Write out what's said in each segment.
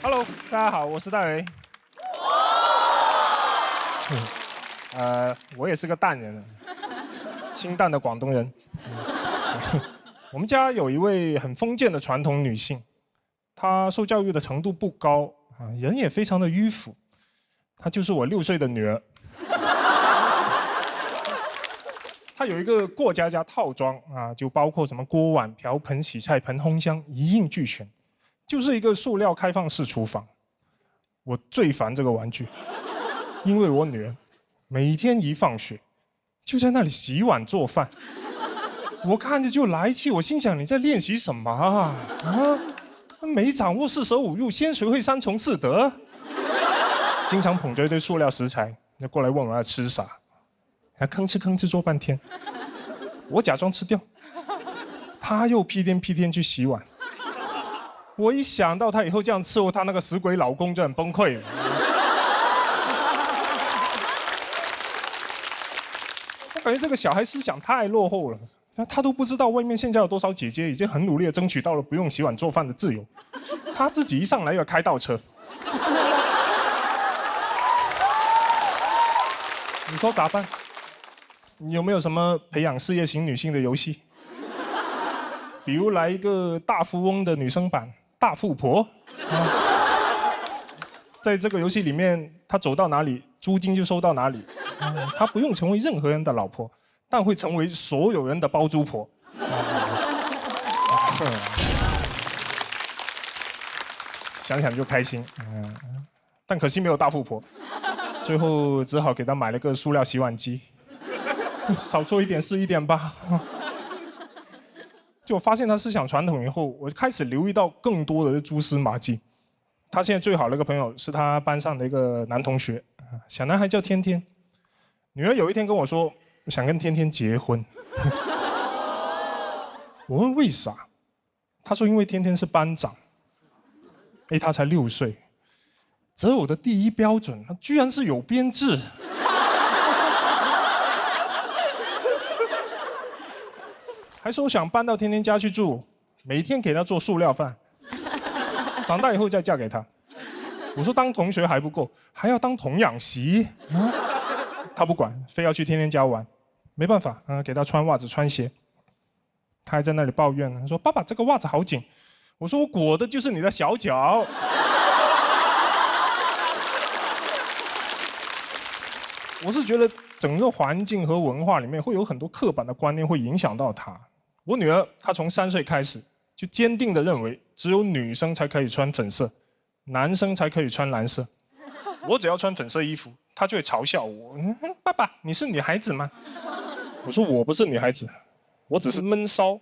Hello， 大家好，我是戴维。我也是个淡人，清淡的广东人。我们家有一位很封建的传统女性，她受教育的程度不高啊，人也非常的迂腐。她就是我6岁的女儿。她有一个过家家套装啊，就包括什么锅碗瓢盆、洗菜盆、烘箱，一应俱全，就是一个塑料开放式厨房。我最烦这个玩具，因为我女儿每天一放学就在那里洗碗做饭，我看着就来气。我心想你在练习什么啊？没掌握四舍五入，先学会3从4德。经常捧着一堆塑料食材，就过来问我要吃啥，还吭哧吭哧做半天。我假装吃掉，他又屁颠屁颠去洗碗。我一想到他以后这样伺候他那个死鬼老公，就很崩溃了。我感觉这个小孩思想太落后了，他都不知道外面现在有多少姐姐已经很努力的争取到了不用洗碗做饭的自由，他自己一上来要开倒车。你说咋办？你有没有什么培养事业型女性的游戏？比如来一个大富翁的女生版大富婆，在这个游戏里面，她走到哪里，租金就收到哪里。她不用成为任何人的老婆，但会成为所有人的包租婆。想想就开心。但可惜没有大富婆，最后只好给她买了个塑料洗碗机。少做一点是一点吧。就我发现他思想传统以后，我开始留意到更多的蛛丝马迹。他现在最好的一个朋友是他班上的一个男同学，小男孩叫天天。女儿有一天跟我说，想跟天天结婚。我问为啥，他说因为天天是班长。他才6岁，择偶的第一标准，居然是有编制。还说想搬到天天家去住，每天给他做塑料饭，长大以后再嫁给他。我说当同学还不够，还要当童养媳。他不管，非要去天天家玩。没办法，给他穿袜子穿鞋。他还在那里抱怨，他说爸爸这个袜子好紧。我说我裹的就是你的小脚。我是觉得整个环境和文化里面会有很多刻板的观念会影响到他。我女儿她从3岁开始就坚定地认为，只有女生才可以穿粉色，男生才可以穿蓝色。我只要穿粉色衣服，她就会嘲笑我：爸爸，你是女孩子吗？我说我不是女孩子，我只是闷骚。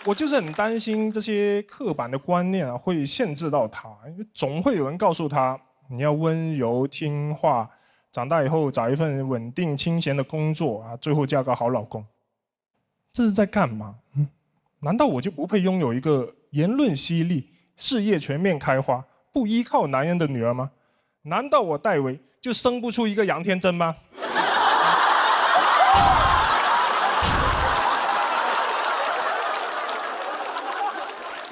我就是很担心这些刻板的观念啊，会限制到他。总会有人告诉他，你要温柔听话，长大以后找一份稳定清闲的工作啊，最后嫁个好老公。这是在干嘛？难道我就不配拥有一个言论犀利、事业全面开花、不依靠男人的女儿吗？难道我戴维就生不出一个杨天真吗？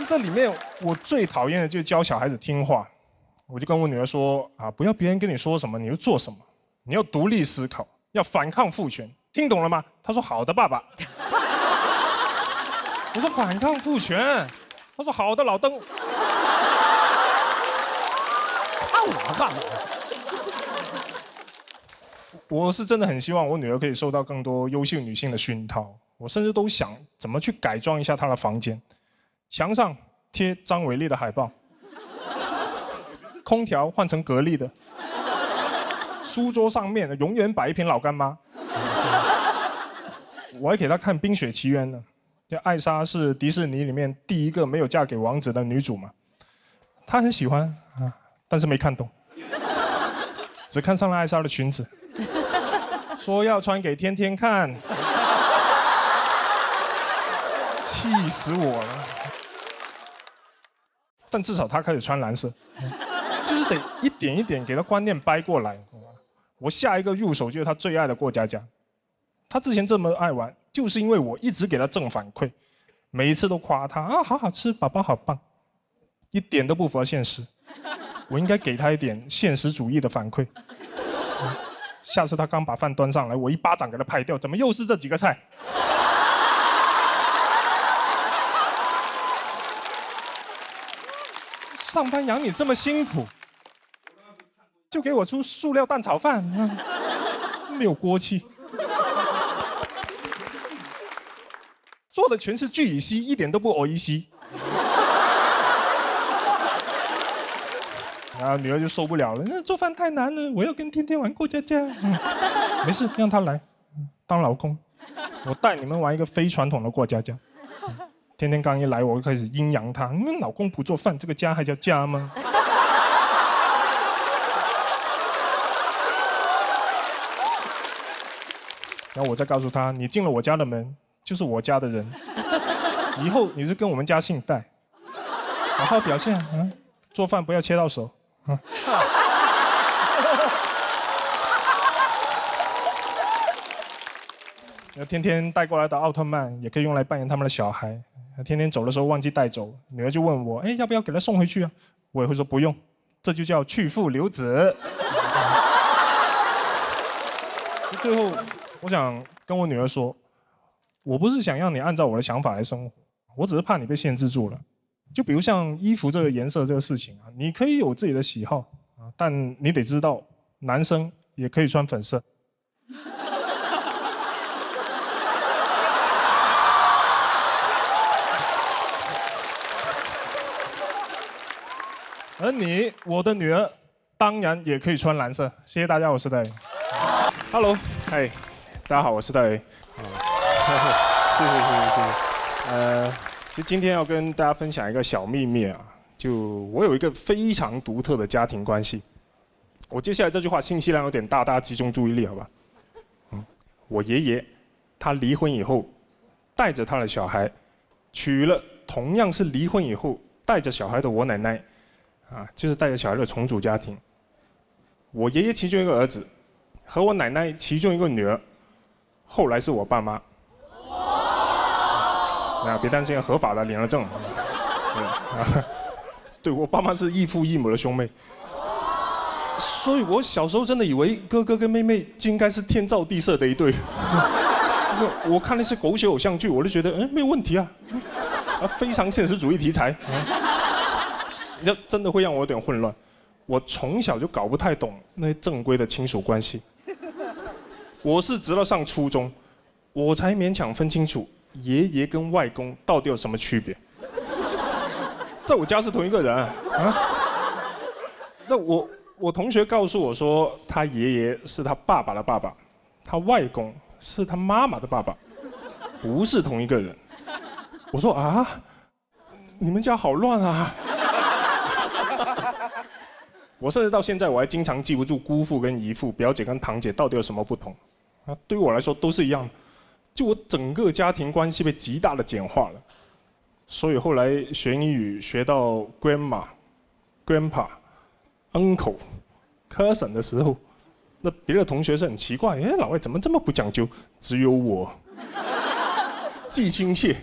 这里面我最讨厌的就是教小孩子听话。我就跟我女儿说不要别人跟你说什么你就做什么，你要独立思考，要反抗父权，听懂了吗？她说好的爸爸。我说反抗父权，她说好的老登。看我干嘛？我是真的很希望我女儿可以受到更多优秀女性的熏陶，我甚至都想怎么去改装一下她的房间。墙上贴张伟丽的海报，空调换成格力的，书桌上面永远摆一瓶老干妈。我还给她看《冰雪奇缘》呢，这艾莎是迪士尼里面第一个没有嫁给王子的女主嘛，她很喜欢但是没看懂，只看上了艾莎的裙子，说要穿给天天看，气死我了。但至少他开始穿蓝色，就是得一点一点给他观念掰过来。我下一个入手就是他最爱的过家家。他之前这么爱玩，就是因为我一直给她正反馈，每一次都夸她啊，好好吃，宝宝好棒，一点都不符合现实。我应该给她一点现实主义的反馈。下次她刚把饭端上来，我一巴掌给她拍掉，怎么又是这几个菜？上班养你这么辛苦，就给我出塑料蛋炒饭，没有锅气。做的全是聚乙烯，一点都不偶乙烯。然后女儿就受不了了，那做饭太难了，我要跟天天玩过家家。没事，让他来当老公，我带你们玩一个非传统的过家家。天天刚一来，我就开始阴阳他，老公不做饭，这个家还叫家吗？然后我再告诉他，你进了我家的门，就是我家的人，以后你是跟我们家姓戴，好好表现啊，做饭不要切到手啊。天天带过来的奥特曼也可以用来扮演他们的小孩。天天走的时候忘记带走，女儿就问我，要不要给他送回去啊？我也会说不用，这就叫去父留子。最后，我想跟我女儿说，我不是想让你按照我的想法来生活，我只是怕你被限制住了。就比如像衣服这个颜色这个事情啊，你可以有自己的喜好啊，但你得知道，男生也可以穿粉色。而你，我的女儿，当然也可以穿蓝色。谢谢大家，我是戴宇。Hello， 嗨，大家好，我是戴宇。谢谢。其实今天要跟大家分享一个小秘密啊，就我有一个非常独特的家庭关系。我接下来这句话信息量有点大，大家集中注意力，好吧？我爷爷他离婚以后，带着他的小孩，娶了同样是离婚以后带着小孩的我奶奶。就是带着小孩的重组家庭。我爷爷其中一个儿子，和我奶奶其中一个女儿，后来是我爸妈。别担心，合法的，领了证。对，我爸妈是异父异母的兄妹。所以我小时候真的以为哥哥跟妹妹就应该是天造地设的一对。我看那些狗血偶像剧，我就觉得没有问题啊，非常现实主义题材。这真的会让我有点混乱。我从小就搞不太懂那些正规的亲属关系。我是直到上初中，我才勉强分清楚爷爷跟外公到底有什么区别。在我家是同一个人啊。那我同学告诉我说，他爷爷是他爸爸的爸爸，他外公是他妈妈的爸爸，不是同一个人。我说啊，你们家好乱啊。我甚至到现在我还经常记不住姑父跟姨父、表姐跟堂姐到底有什么不同啊？对于我来说都是一样的，就我整个家庭关系被极大的简化了。所以后来学英语学到 grandma、grandpa、uncle、cousin 的时候，那别的同学是很奇怪，老外怎么这么不讲究？只有我既亲切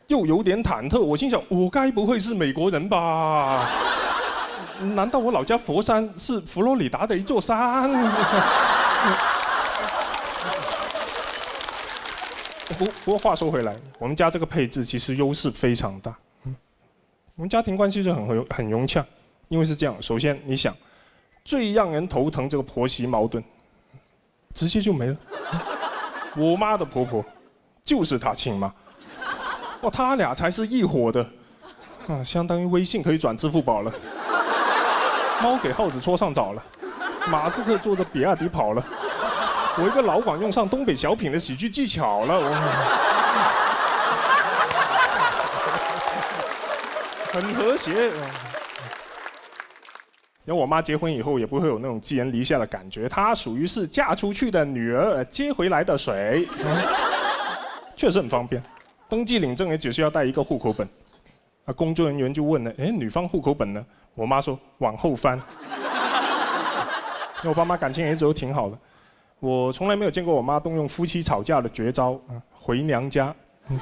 又有点忐忑。我心想，我该不会是美国人吧？难道我老家佛山是佛罗里达的一座山？不过话说回来，我们家这个配置其实优势非常大。我们家庭关系就很融洽，因为是这样。首先，你想，最让人头疼这个婆媳矛盾，直接就没了。我妈的婆婆就是她亲妈，他俩才是一伙的，相当于微信可以转支付宝了。猫给耗子戳上澡了，马斯克坐着比亚迪跑了，我一个老广用上东北小品的喜剧技巧了，很和谐。然后我妈结婚以后也不会有那种寄人篱下的感觉，她属于是嫁出去的女儿接回来的水，确实很方便。登记领证也只需要带一个户口本。工作人员就问了，女方户口本呢？我妈说往后翻。因为我爸妈感情也一直都挺好的。我从来没有见过我妈动用夫妻吵架的绝招啊，回娘家，没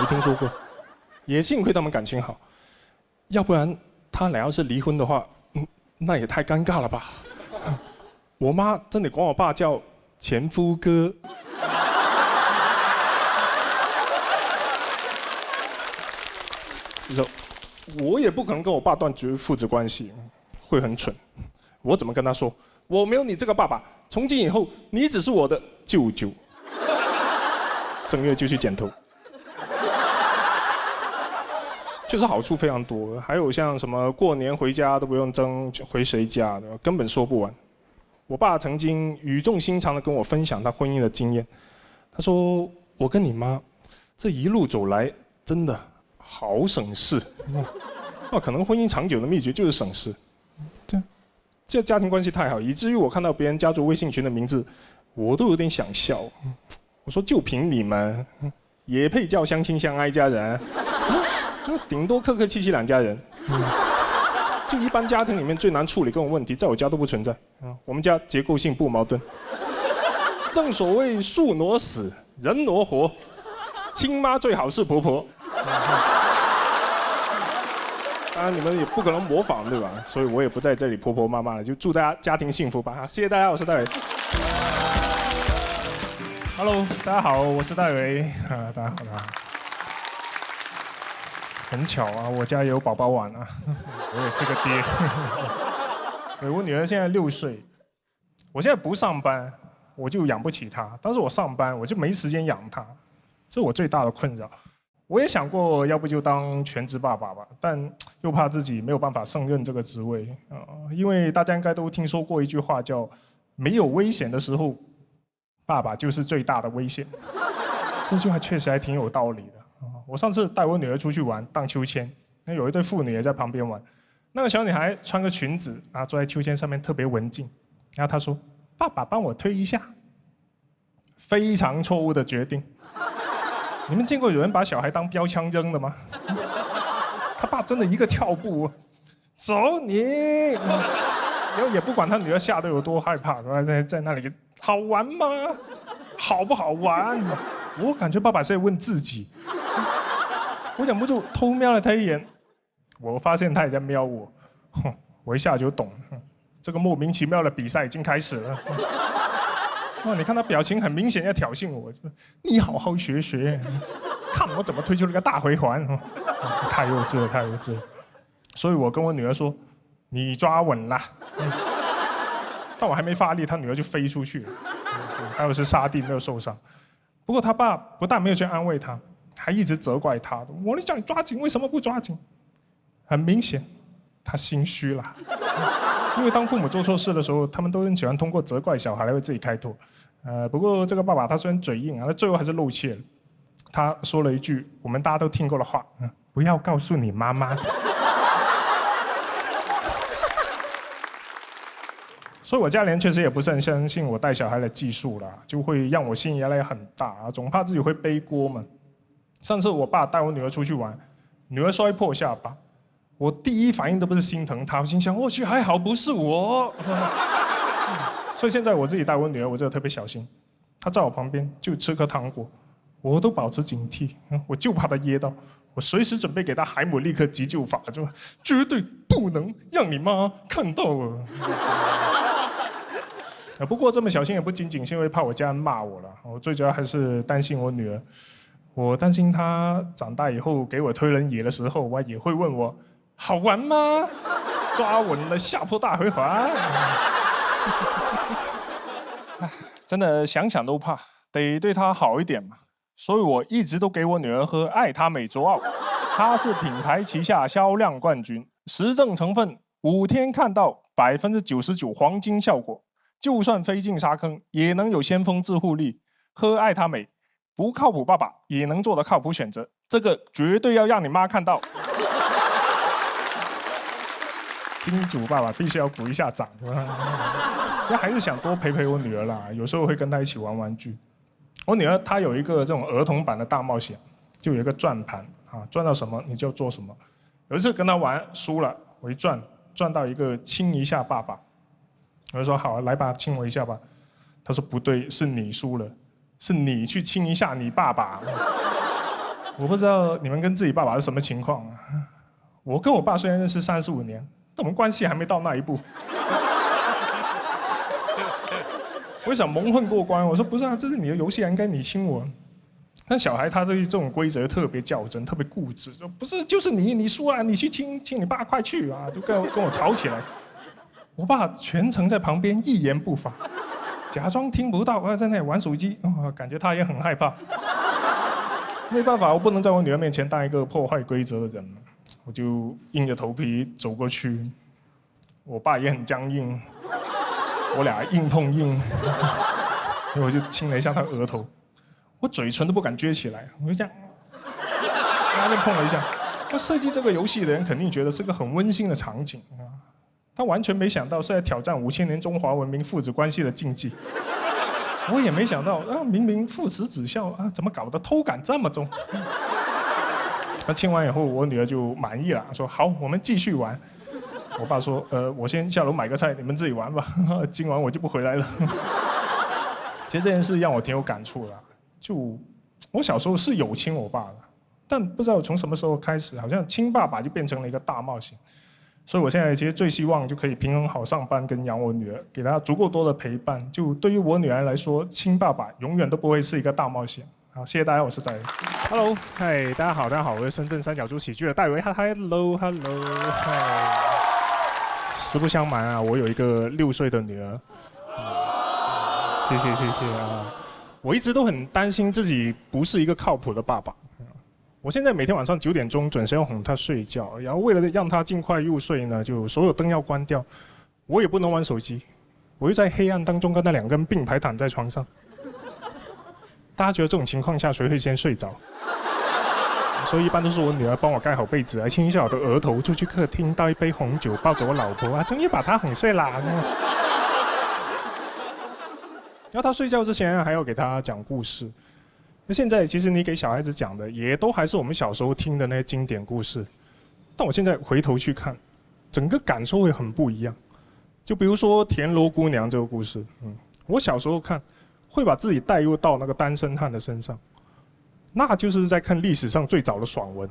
听说过。也幸亏他们感情好，要不然他俩要是离婚的话，那也太尴尬了吧。我妈真得管我爸叫前夫哥。就是我也不可能跟我爸断绝父子关系，会很蠢。我怎么跟他说？我没有你这个爸爸，从今以后你只是我的舅舅。正月就去剪头，确实好处非常多。还有像什么过年回家都不用争回谁家的，根本说不完。我爸曾经语重心长地跟我分享他婚姻的经验，他说：“我跟你妈这一路走来，真的好省事。可能婚姻长久的秘诀就是省事。这家庭关系太好，以至于我看到别人家族微信群的名字，我都有点想笑。我说就凭你们，也配叫相亲相爱一家人？顶多客客气气两家人。就一般家庭里面最难处理各种问题，在我家都不存在。我们家结构性不矛盾。正所谓树挪死，人挪活，亲妈最好是婆婆。当然你们也不可能模仿，对吧？所以我也不在这里婆婆妈妈了，就祝大家家庭幸福吧。谢谢大家，我是戴维。Hello， 大家好，我是戴维。大家好，大家好。很巧啊，我家也有宝宝碗啊，我也是个爹。对，我女儿现在6岁，我现在不上班，我就养不起她；但是我上班，我就没时间养她，这是我最大的困扰。我也想过，要不就当全职爸爸吧，但又怕自己没有办法胜任这个职位因为大家应该都听说过一句话，叫“没有危险的时候，爸爸就是最大的危险”。这句话确实还挺有道理的。我上次带我女儿出去玩荡秋千，那有一对父女也在旁边玩。那个小女孩穿个裙子坐在秋千上面特别文静，然后她说：“爸爸帮我推一下。”非常错误的决定。你们见过有人把小孩当标枪扔的吗？他爸真的一个跳步，走你！然后也不管他女儿吓得有多害怕，在那里好玩吗？好不好玩？我感觉爸爸是在问自己。我忍不住偷瞄了他一眼，我发现他也在瞄我，我一下就懂，这个莫名其妙的比赛已经开始了。你看他表情很明显要挑衅我，你好好学学，看我怎么推出了个大回环。太幼稚了，太幼稚了。所以我跟我女儿说：“你抓稳啦。”但我还没发力，他女儿就飞出去了。还有是沙地没有受伤。不过他爸不但没有去安慰他，还一直责怪他。我叫你抓紧，为什么不抓紧？很明显，他心虚了。因为当父母做错事的时候，他们都很喜欢通过责怪小孩来为自己开脱。不过这个爸爸他虽然嘴硬他最后还是露怯了。他说了一句我们大家都听过的话：“不要告诉你妈妈。”所以我家人确实也不是很相信我带小孩的技术啦，就会让我心理压力很大总怕自己会背锅嘛。上次我爸带我女儿出去玩，女儿摔破下巴。我第一反应都不是心疼她，我心想：我去，还好不是我。所以现在我自己带我女儿，我真的特别小心。她在我旁边就吃颗糖果，我都保持警惕，我就怕她噎到，我随时准备给她海姆立克急救法，就绝对不能让你妈看到不过这么小心也不仅仅是因为怕我家人骂我了，我最主要还是担心我女儿。我担心她长大以后给我推轮椅的时候，我也会问我。好玩吗？抓稳了下坡大回环。真的想想都怕，得对她好一点嘛。所以我一直都给我女儿喝爱他美卓奥，它是品牌旗下销量冠军，实证成分5天看到99%黄金效果，就算飞进沙坑也能有先锋自护力。喝爱他美，不靠谱爸爸也能做的靠谱选择，这个绝对要让你妈看到。金主爸爸必须要鼓一下掌，其实还是想多陪陪我女儿啦。有时候会跟她一起玩玩具。我女儿她有一个这种儿童版的大冒险，就有一个转盘转到什么你就做什么。有一次跟她玩输了，我一转到一个亲一下爸爸，我就说好来吧，亲我一下吧。他说不对，是你输了，是你去亲一下你爸爸。我不知道你们跟自己爸爸是什么情况啊？我跟我爸虽然认识35年，但我们关系还没到那一步。我想蒙混过关，我说不是啊，这是你的游戏啊，应该你亲我。但小孩他对这种规则特别较真，特别固执，说不是就是你输啊，你去亲你爸，快去啊，就跟我吵起来。我爸全程在旁边一言不发，假装听不到，我在那里玩手机，感觉他也很害怕。没办法，我不能在我女儿面前当一个破坏规则的人，我就硬着头皮走过去。我爸也很僵硬，我俩硬碰硬，我就亲了一下他额头。我嘴唇都不敢撅起来，我就这样，他就碰了一下。那设计这个游戏的人肯定觉得是个很温馨的场景啊，他完全没想到是在挑战5000年中华文明父子关系的禁忌。我也没想到啊，明明父慈子孝啊，怎么搞得偷感这么重？那亲完以后，我女儿就满意了，说好，我们继续玩。我爸说，我先下楼买个菜，你们自己玩吧，今晚我就不回来了。其实这件事让我挺有感触的。就我小时候是有亲我爸的，但不知道从什么时候开始，好像亲爸爸就变成了一个大冒险。所以我现在其实最希望就可以平衡好上班跟养我女儿，给她足够多的陪伴。就对于我女儿来说，亲爸爸永远都不会是一个大冒险。好，谢谢大家，我是戴维。Hello， 嗨，大家好，大家好，我是深圳三角洲喜剧的戴维。Hello， 嗨。实不相瞒啊，我有一个6岁的女儿。谢谢啊。我一直都很担心自己不是一个靠谱的爸爸。我现在每天晚上9点钟准时要哄她睡觉，然后为了让她尽快入睡呢，就所有灯要关掉，我也不能玩手机，我就在黑暗当中跟她2个人并排躺在床上。大家觉得这种情况下谁会先睡着？所以一般都是我女儿帮我盖好被子，来亲一下我的额头，就去客厅倒一杯红酒，抱着我老婆啊，终于把她哄睡啦。然后他睡觉之前还要给他讲故事。那现在其实你给小孩子讲的也都还是我们小时候听的那些经典故事，但我现在回头去看，整个感受会很不一样。就比如说田螺姑娘这个故事，我小时候看，会把自己带入到那个单身汉的身上，那就是在看历史上最早的爽文，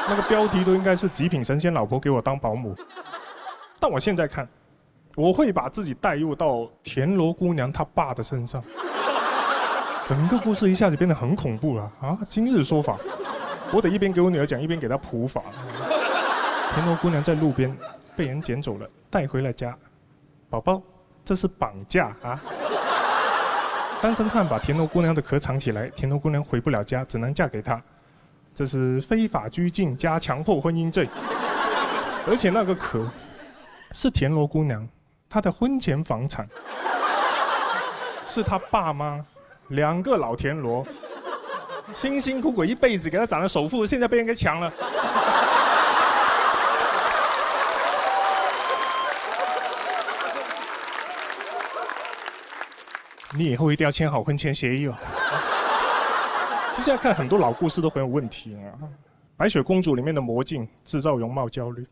那个标题都应该是极品神仙老婆给我当保姆。但我现在看，我会把自己带入到田螺姑娘她爸的身上，整个故事一下子变得很恐怖了啊！今日说法，我得一边给我女儿讲，一边给她普法。田螺姑娘在路边被人捡走了，带回了家。宝宝，这是绑架啊！单身汉把田螺姑娘的壳藏起来，田螺姑娘回不了家，只能嫁给他。这是非法拘禁加强迫婚姻罪。而且那个壳是田螺姑娘她的婚前房产，是她爸妈2个老田螺辛辛苦苦一辈子给她攒了首付，现在被人给抢了。你以后一定要签好婚前协议哦。就现在看很多老故事都很有问题啊。白雪公主里面的魔镜制造容貌焦虑，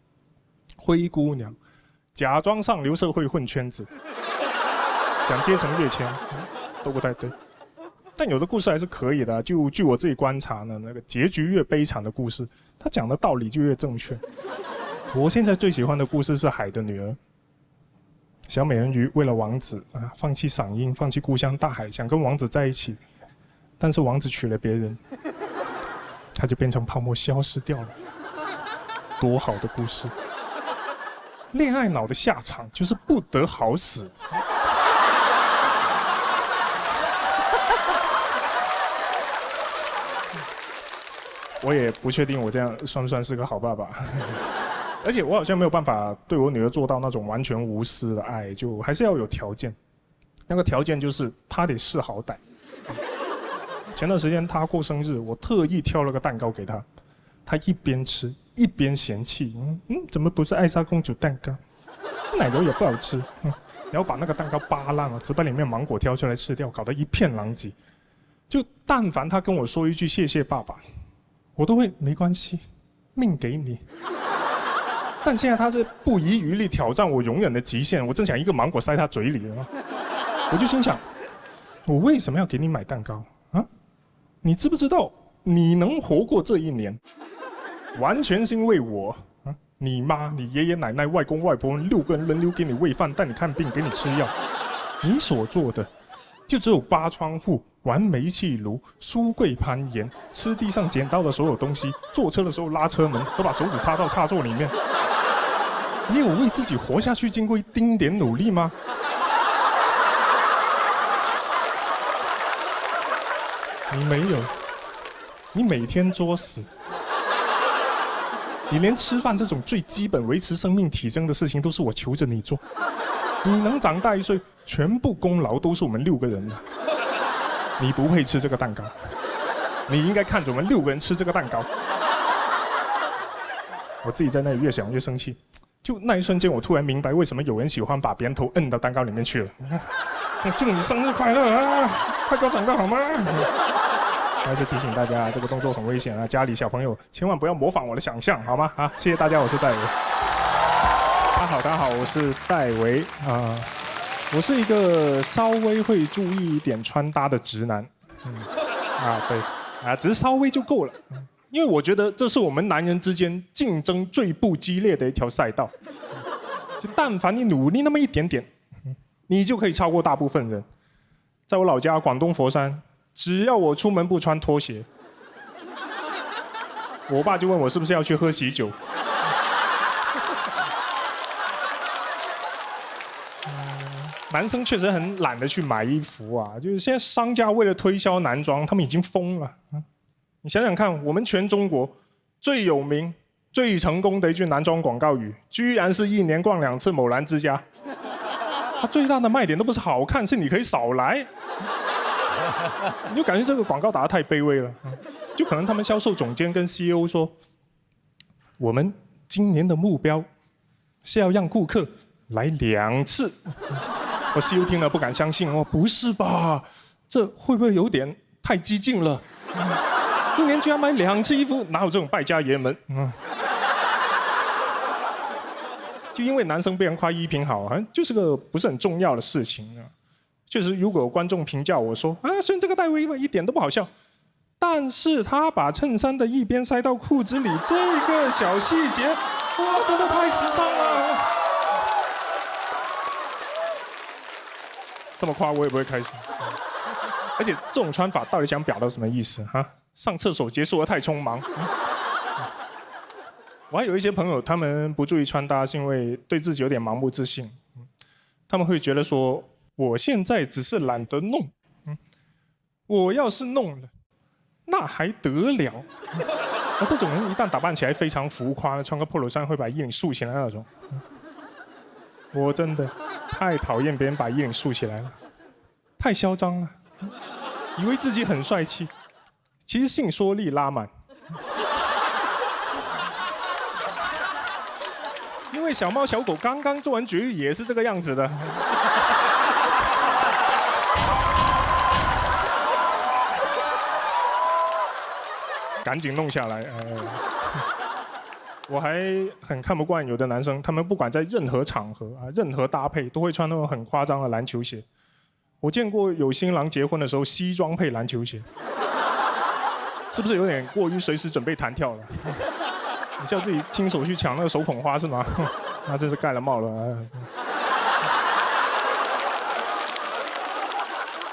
灰姑娘假装上流社会混圈子，想阶层跃迁，都不太对。但有的故事还是可以的啊，就据我自己观察呢，那个结局越悲惨的故事，他讲的道理就越正确。我现在最喜欢的故事是《海的女儿》。小美人鱼为了王子啊，放弃嗓音，放弃故乡大海，想跟王子在一起，但是王子娶了别人，他就变成泡沫消失掉了。多好的故事！恋爱脑的下场就是不得好死。我也不确定我这样算不算是个好爸爸。而且我好像没有办法对我女儿做到那种完全无私的爱，就还是要有条件。那个条件就是她得识好歹。前段时间她过生日，我特意挑了个蛋糕给她，她一边吃一边嫌弃，怎么不是艾莎公主蛋糕？奶油也不好吃，然后把那个蛋糕扒烂了，只把里面芒果挑出来吃掉，搞得一片狼藉。就但凡她跟我说一句谢谢爸爸，我都会没关系，命给你。但现在他是不遗余力挑战我容忍的极限，我正想一个芒果塞他嘴里了，我就心想，我为什么要给你买蛋糕啊？你知不知道你能活过这一年，完全是因为我啊！你妈、你爷爷奶奶、外公外婆6个人轮流给你喂饭、带你看病、给你吃药，你所做的就只有扒窗户、玩煤气炉、书柜攀岩、吃地上捡到的所有东西、坐车的时候拉车门和把手指插到插座里面。你有为自己活下去经过一丁点努力吗？你没有，你每天作死，你连吃饭这种最基本维持生命体征的事情都是我求着你做。你能长大1岁，全部功劳都是我们6个人的。你不配吃这个蛋糕，你应该看着我们6个人吃这个蛋糕。我自己在那里越想越生气，就那一瞬间，我突然明白为什么有人喜欢把别人头摁到蛋糕里面去了。祝你生日快乐啊！快给我长大好吗？还是提醒大家，这个动作很危险啊！家里小朋友千万不要模仿我的想象，好吗？啊，谢谢大家，我是戴维。大家好，我是戴维啊。我是一个稍微会注意一点穿搭的直男，对，只是稍微就够了，因为我觉得这是我们男人之间竞争最不激烈的一条赛道。就但凡你努力那么一点点，你就可以超过大部分人。在我老家广东佛山，只要我出门不穿拖鞋，我爸就问我是不是要去喝喜酒。男生确实很懒得去买衣服啊，就是现在商家为了推销男装，他们已经疯了。你想想看，我们全中国最有名、最成功的一句男装广告语，居然是1年逛2次某兰之家。它最大的卖点都不是好看，是你可以少来。你就感觉这个广告打得太卑微了。就可能他们销售总监跟 CEO 说，我们今年的目标是要让顾客来2次。我 CEO 听了不敢相信，哦，不是吧？这会不会有点太激进了？1年居然买2次衣服，哪有这种败家爷们？就因为男生被人夸衣品好，好像就是个不是很重要的事情啊。确实，如果有观众评价我说啊，虽然这个戴维一点都不好笑，但是他把衬衫的一边塞到裤子里，这个小细节，哇，真的太时尚了。这么夸我也不会开心。而且这种穿法到底想表达什么意思哈？上厕所结束得太匆忙。我还有一些朋友，他们不注意穿搭，是因为对自己有点盲目自信。他们会觉得说，我现在只是懒得弄，我要是弄了，那还得了？而这种人一旦打扮起来非常浮夸，穿个 polo 衫会把衣领竖起来那种。我真的太讨厌别人把衣领竖起来了，太嚣张了，以为自己很帅气，其实性缩力拉满。因为小猫小狗刚刚做完绝育也是这个样子的。赶紧弄下来。我还很看不惯有的男生，他们不管在任何场合啊、任何搭配，都会穿那种很夸张的篮球鞋。我见过有新郎结婚的时候西装配篮球鞋，是不是有点过于随时准备弹跳了？你是要自己亲手去抢那个手捧花是吗？那真是盖了帽了。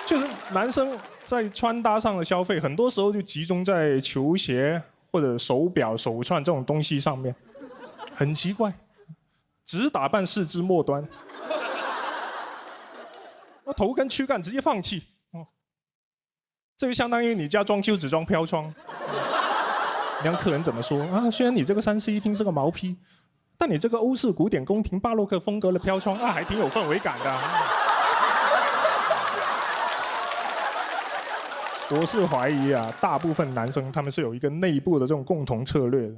就是男生在穿搭上的消费，很多时候就集中在球鞋或者手表、手串这种东西上面，很奇怪，只打扮视之末端，那头跟躯干直接放弃，这就相当于你家装修只装飘窗。你让客人怎么说啊？虽然你这个3室1厅是个毛坯，但你这个欧式古典宫廷巴洛克风格的飘窗啊，还挺有氛围感的。我是怀疑啊，大部分男生他们是有一个内部的这种共同策略的，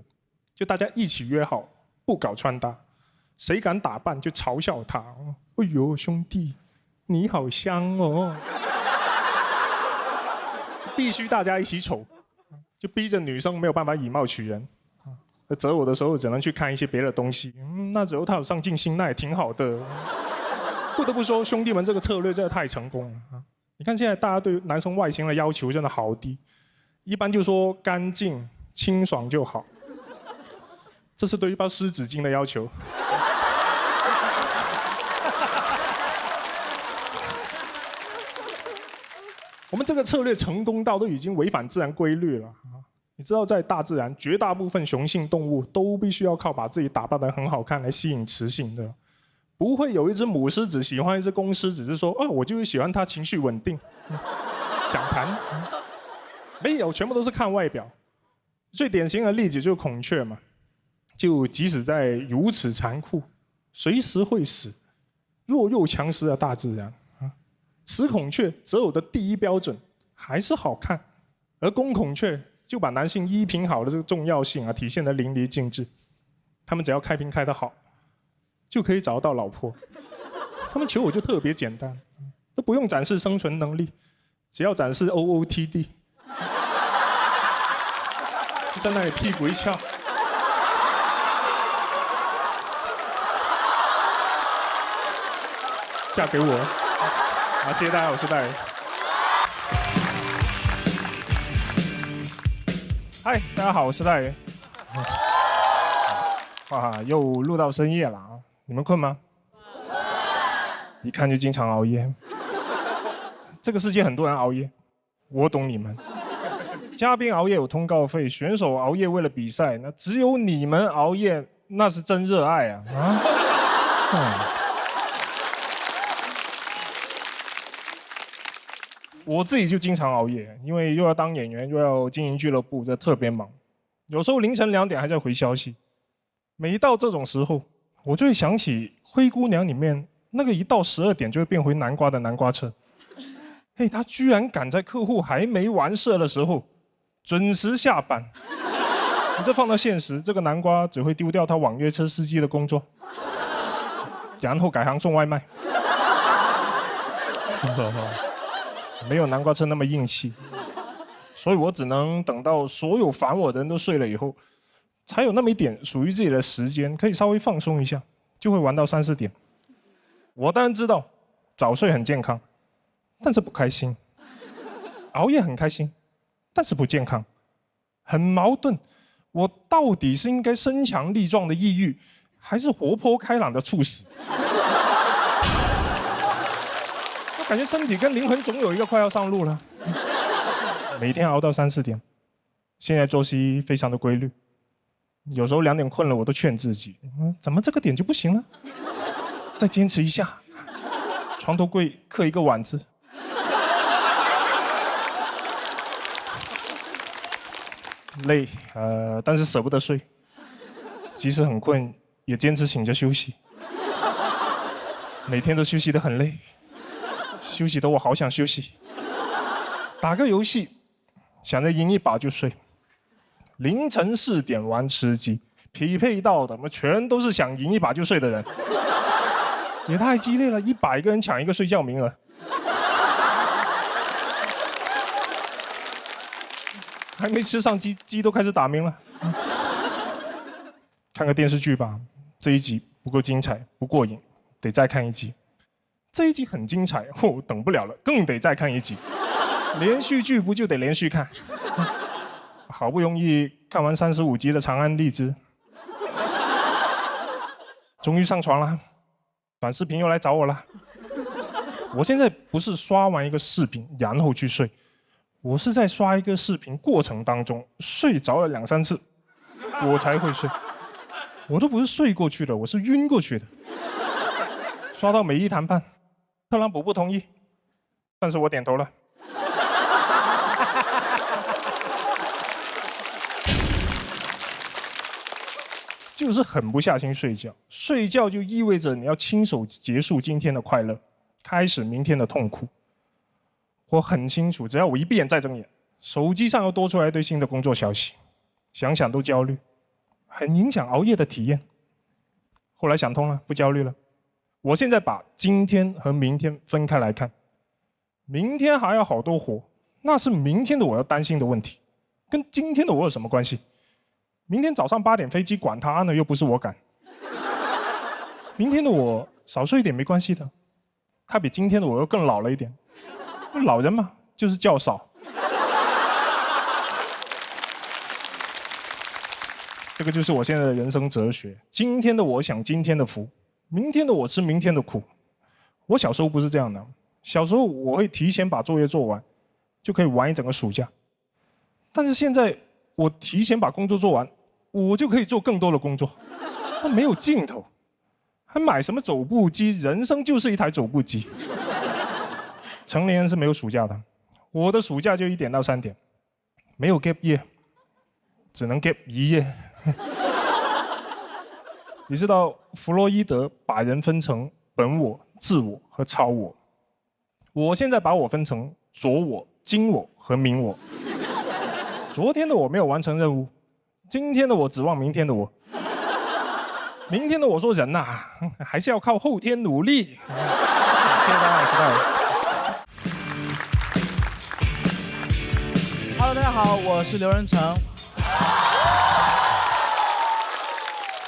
就大家一起约好不搞穿搭，谁敢打扮就嘲笑他。哎呦，兄弟，你好香哦！必须大家一起丑。就逼着女生没有办法以貌取人，择偶的时候只能去看一些别的东西。那只有他有上进心，那也挺好的。不得不说，兄弟们这个策略真的太成功了。你看现在大家对男生外形的要求真的好低，一般就说干净清爽就好，这是对一包湿纸巾的要求。我们这个策略成功到都已经违反自然规律了。你知道，在大自然，绝大部分雄性动物都必须要靠把自己打扮得很好看来吸引雌性的，不会有一只母狮子喜欢一只公狮子，是说我就是喜欢它情绪稳定，想谈，没有，全部都是看外表。最典型的例子就是孔雀嘛，就即使在如此残酷、随时会死、弱肉强食的大自然雌孔雀择偶的第一标准还是好看，而公孔雀就把男性衣品好的这个重要性体现得淋漓尽致。他们只要开屏开得好，就可以找得到老婆。他们求偶就特别简单，都不用展示生存能力，只要展示 OOTD， 就在那里屁股一翘，嫁给我。好，谢谢大家，我是戴尔。嗨，大家好，我是戴尔。哇，又录到深夜了啊！你们困吗？一看就经常熬夜。这个世界很多人熬夜，我懂你们。嘉宾熬夜有通告费，选手熬夜为了比赛，那只有你们熬夜，那是真热爱啊！我自己就经常熬夜，因为又要当演员，又要经营俱乐部，这特别忙。有时候凌晨2点还在回消息。每到这种时候，我就会想起《灰姑娘》里面那个一到12点就会变回南瓜的南瓜车。嘿，他居然赶在客户还没完事的时候准时下班。你这放到现实，这个南瓜只会丢掉他网约车司机的工作，然后改行送外卖。没有南瓜车那么硬气，所以我只能等到所有烦我的人都睡了以后，才有那么一点属于自己的时间，可以稍微放松一下，就会玩到3、4点。我当然知道早睡很健康，但是不开心；熬夜很开心，但是不健康，很矛盾。我到底是应该身强力壮的抑郁，还是活泼开朗的猝死？感觉身体跟灵魂总有一个快要上路了。每天熬到3、4点，现在作息非常的规律。有时候2点困了，我都劝自己，怎么这个点就不行了？再坚持一下，床头柜刻一个碗字。累，但是舍不得睡，即使很困，也坚持醒着休息。每天都休息得很累。休息的我好想休息，打个游戏，想着赢一把就睡。凌晨4点玩吃鸡，匹配到的全都是想赢一把就睡的人，也太激烈了，100个人抢一个睡觉名额。还没吃上鸡，鸡都开始打鸣了。看个电视剧吧，这一集不够精彩，不过瘾，得再看1集。这一集很精彩，等不了了，更得再看1集。连续剧不就得连续看？好不容易看完35集的《长安荔枝》，终于上床了。短视频又来找我了。我现在不是刷完一个视频然后去睡，我是在刷一个视频过程当中睡着了2、3次，我才会睡。我都不是睡过去的，我是晕过去的。刷到美伊谈判。特朗普不同意，但是我点头了。就是狠不下心睡觉，睡觉就意味着你要亲手结束今天的快乐，开始明天的痛苦。我很清楚，只要我一闭眼再睁眼，手机上又多出来一堆新的工作消息，想想都焦虑，很影响熬夜的体验。后来想通了，不焦虑了。我现在把今天和明天分开来看，明天还有好多活，那是明天的我要担心的问题，跟今天的我有什么关系？明天早上8点飞机，管他呢，又不是我赶。明天的我少睡一点没关系的，他比今天的我又更老了一点，老人嘛，就是觉少。这个就是我现在的人生哲学。今天的我享今天的福，明天的我吃明天的苦。我小时候不是这样的，小时候我会提前把作业做完，就可以玩一整个暑假。但是现在我提前把工作做完，我就可以做更多的工作，它没有尽头。还买什么走步机？人生就是一台走步机。成年人是没有暑假的，我的暑假就1点到3点，没有 gap year， 只能 gap 1夜。你知道弗洛伊德把人分成本我、自我和超我，我现在把我分成左我、今我和明我。昨天的我没有完成任务，今天的我指望明天的我，明天的我说人呐、还是要靠后天努力。谢谢大家，谢谢大家。Hello， 大家好，我是刘仁成。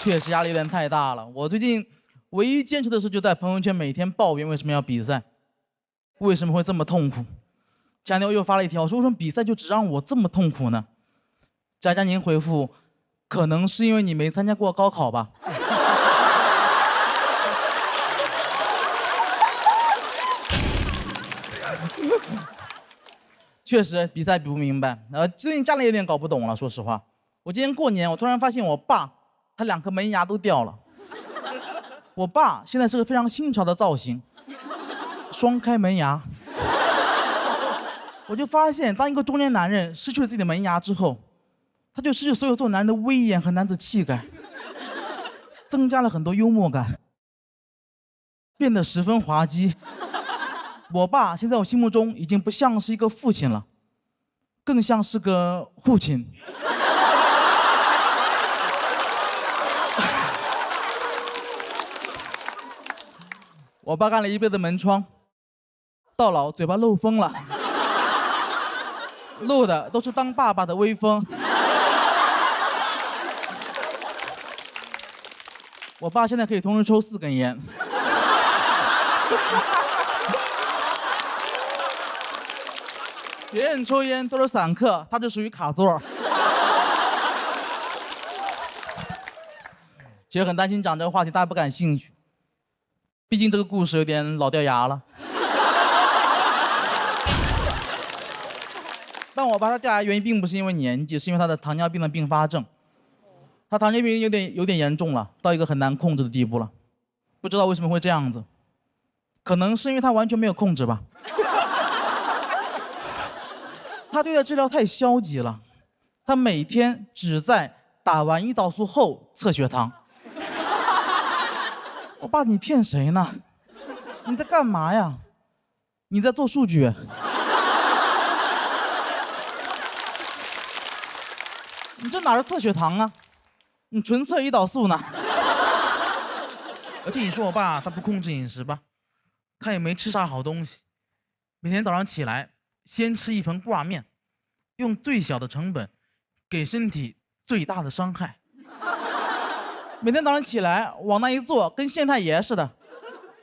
确实压力有点太大了。我最近唯一坚持的事，就在朋友圈每天抱怨为什么要比赛，为什么会这么痛苦。前两天我又发了一条，说为什么比赛就只让我这么痛苦呢？佳佳您回复，可能是因为你没参加过高考吧。确实比赛比不明白，最近家里有点搞不懂了。说实话，我今年过年，我突然发现我爸他2颗门牙都掉了。我爸现在是个非常新潮的造型，双开门牙。我就发现，当一个中年男人失去了自己的门牙之后，他就失去所有做男人的威严和男子气概，增加了很多幽默感，变得十分滑稽。我爸现在我心目中已经不像是一个父亲了，更像是个父亲。我爸干了一辈子门窗，到老嘴巴漏风了，漏的都是当爸爸的威风。我爸现在可以同时抽4根烟。别人抽烟都是散客，他就属于卡座。其实很担心讲这个话题，大家不感兴趣。毕竟这个故事有点老掉牙了。但我爸他掉牙原因并不是因为年纪，是因为他的糖尿病的并发症。他糖尿病有点严重了，到一个很难控制的地步了。不知道为什么会这样子，可能是因为他完全没有控制吧。他对待治疗太消极了，他每天只在打完胰岛素后测血糖。我爸，你骗谁呢？你在干嘛呀？你在做数据。你这哪是测血糖啊？你纯测胰岛素呢。而且你说我爸他不控制饮食吧，他也没吃啥好东西，每天早上起来先吃一盆挂面，用最小的成本给身体最大的伤害。每天早上起来往那一坐，跟县太爷似的，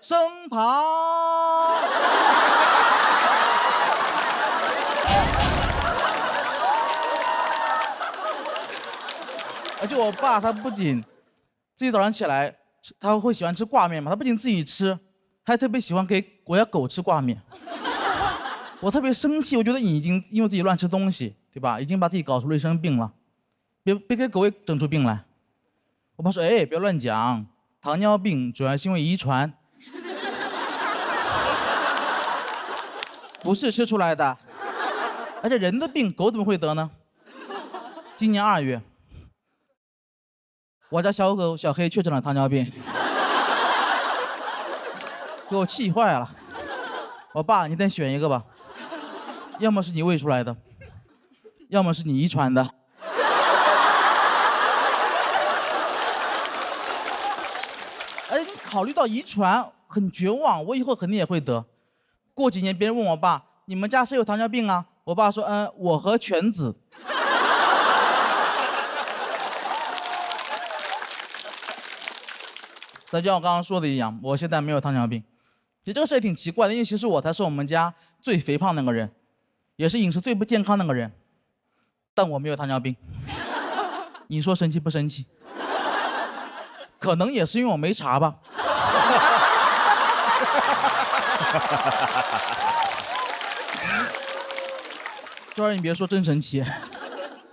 升堂。而且我爸他不仅自己早上起来他会喜欢吃挂面嘛，他不仅自己吃，他还特别喜欢给我家狗吃挂面。我特别生气，我觉得你已经因为自己乱吃东西，对吧？已经把自己搞出了一身病了，别给狗也整出病来。我爸说：“哎，别乱讲，糖尿病主要是因为遗传，不是吃出来的。而且人的病，狗怎么会得呢？”今年2月，我家小狗小黑确诊了糖尿病，给我气坏了。我爸，你得选一个吧，要么是你喂出来的，要么是你遗传的。哎，你考虑到遗传，很绝望，我以后肯定也会得。过几年别人问我爸，你们家谁有糖尿病啊？我爸说，我和犬子。那就像我刚刚说的一样，我现在没有糖尿病，其实这个事也挺奇怪的，因为其实我才是我们家最肥胖那个人，也是饮食最不健康那个人，但我没有糖尿病。你说神奇不神奇？可能也是因为我没查吧。这玩意儿你别说，真神奇，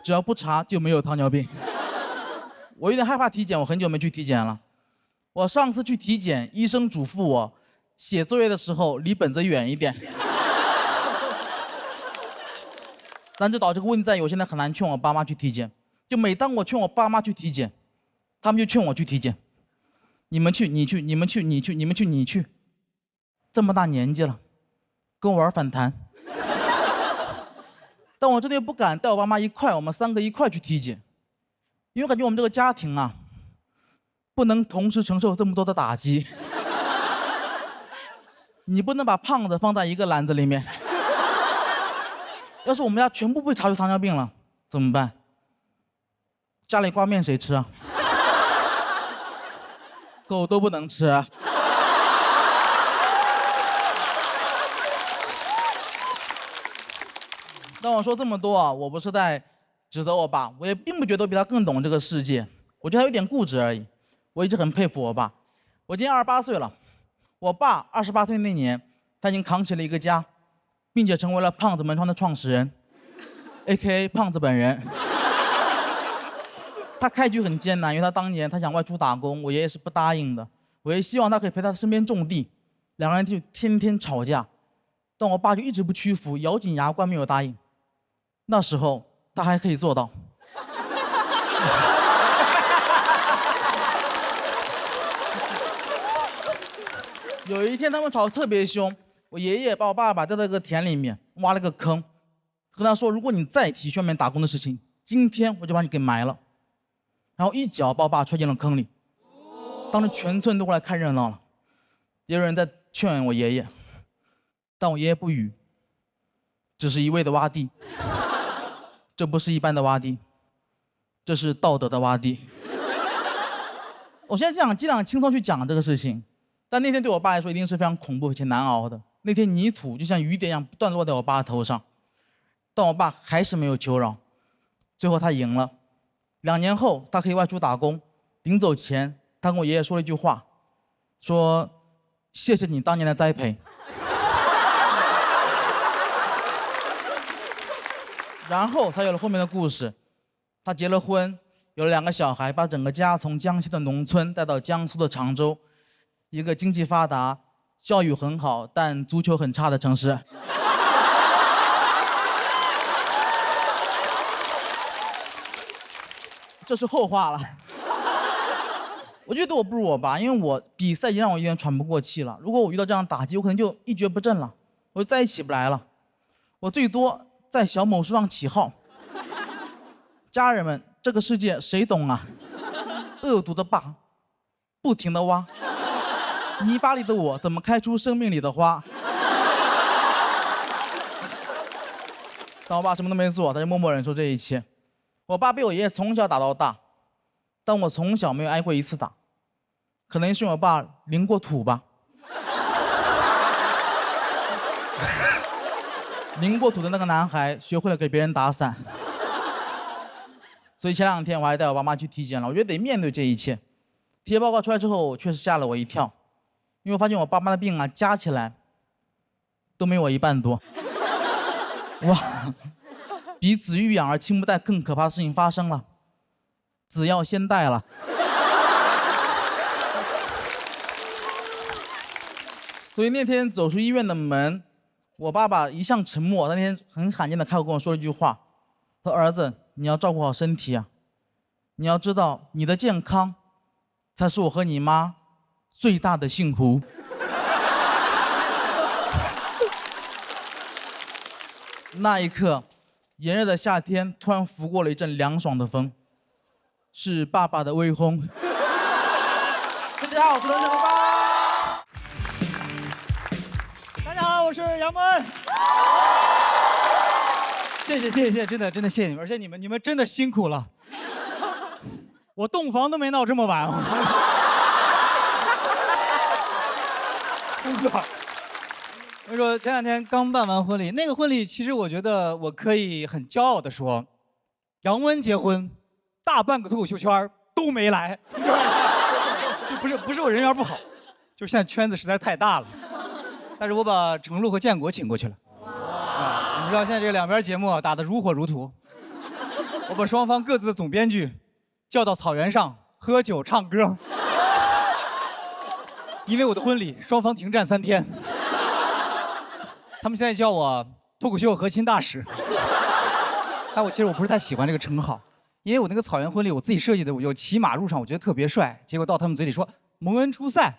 只要不查就没有糖尿病。我有点害怕体检，我很久没去体检了。我上次去体检，医生嘱咐我写作业的时候离本子远一点。但就导致这个问题在于，我现在很难劝我爸妈去体检。就每当我劝我爸妈去体检，他们就劝我去体检。你们去，你去，你们去，你去，你们去，你去。这么大年纪了，跟我玩反弹。但我真的又不敢带我爸妈一块，我们3个一块去体检，因为感觉我们这个家庭啊，不能同时承受这么多的打击。你不能把胖子放在一个篮子里面。要是我们家全部被查出糖尿病了，怎么办？家里挂面谁吃啊？狗都不能吃啊。但我说这么多啊，我不是在指责我爸，我也并不觉得我比他更懂这个世界，我觉得他有点固执而已。我一直很佩服我爸。我今年28岁了，我爸28岁那年，他已经扛起了一个家，并且成为了胖子门窗的创始人 ，AKA 胖子本人。他开局很艰难，因为他当年他想外出打工，我爷爷是不答应的。我爷爷希望他可以陪他身边种地，两个人就天天吵架，但我爸就一直不屈服，咬紧牙关没有答应。那时候他还可以做到。有一天他们吵得特别凶，我爷爷把我爸爸带到一个田里面，挖了个坑，跟他说：“如果你再提去外面打工的事情，今天我就把你给埋了。”然后一脚把我爸踹进了坑里，当时全村都过来看热闹了，也有人在劝我爷爷，但我爷爷不语，只是一味的挖地。这不是一般的挖地，这是道德的挖地。我现在尽量轻松去讲这个事情，但那天对我爸来说一定是非常恐怖且难熬的。那天泥土就像雨点一样不断落在我爸的头上，但我爸还是没有求饶，最后他赢了。2年后他可以外出打工，临走前他跟我爷爷说了一句话，说：“谢谢你当年的栽培。”然后才有了后面的故事。他结了婚，有了2个小孩，把整个家从江西的农村带到江苏的常州，一个经济发达、教育很好但足球很差的城市。这是后话了。我觉得我不如我爸，因为我比赛已经让我有点喘不过气了。如果我遇到这样的打击，我可能就一蹶不振了，我就再也起不来了。我最多在小某书上起号。家人们，这个世界谁懂啊？恶毒的爸，不停地挖，泥巴里的我怎么开出生命里的花？但我爸什么都没做，他就默默忍受这一切。我爸被我爷爷从小打到大，但我从小没有挨过1次打，可能是因为我爸淋过土吧。淋过土的那个男孩学会了给别人打伞，所以前2天我还带我爸妈去体检了。我觉得得面对这一切。体检报告出来之后，确实吓了我一跳，因为我发现我爸妈的病啊加起来都没我1半多。哇，比子欲养而亲不待更可怕的事情发生了，子要先带了。所以那天走出医院的门，我爸爸一向沉默，那天很罕见的开口跟我说了一句话，他说：“儿子，你要照顾好身体啊，你要知道你的健康才是我和你妈最大的幸福。”那一刻，炎热的夏天突然拂过了一阵凉爽的风，是爸爸的微轰。大家好，我是龙小爸。大家好，我是杨蒙。谢谢，真的谢谢你们，而且你们真的辛苦了。我洞房都没闹这么晚。工作。我说前2天刚办完婚礼，那个婚礼其实我觉得我可以很骄傲的说，杨温结婚，大半个脱口秀圈都没来，就不是我人缘不好，就现在圈子实在是太大了。但是我把程璐和建国请过去了。啊，你知道现在这2边节目打得如火如荼，我把双方各自的总编剧叫到草原上喝酒唱歌，因为我的婚礼双方停战3天。他们现在叫我脱口秀核心大使，但其实我不是太喜欢这个称号，因为我那个草原婚礼我自己设计的，我就骑马入场，我觉得特别帅。结果到他们嘴里说蒙恩出塞，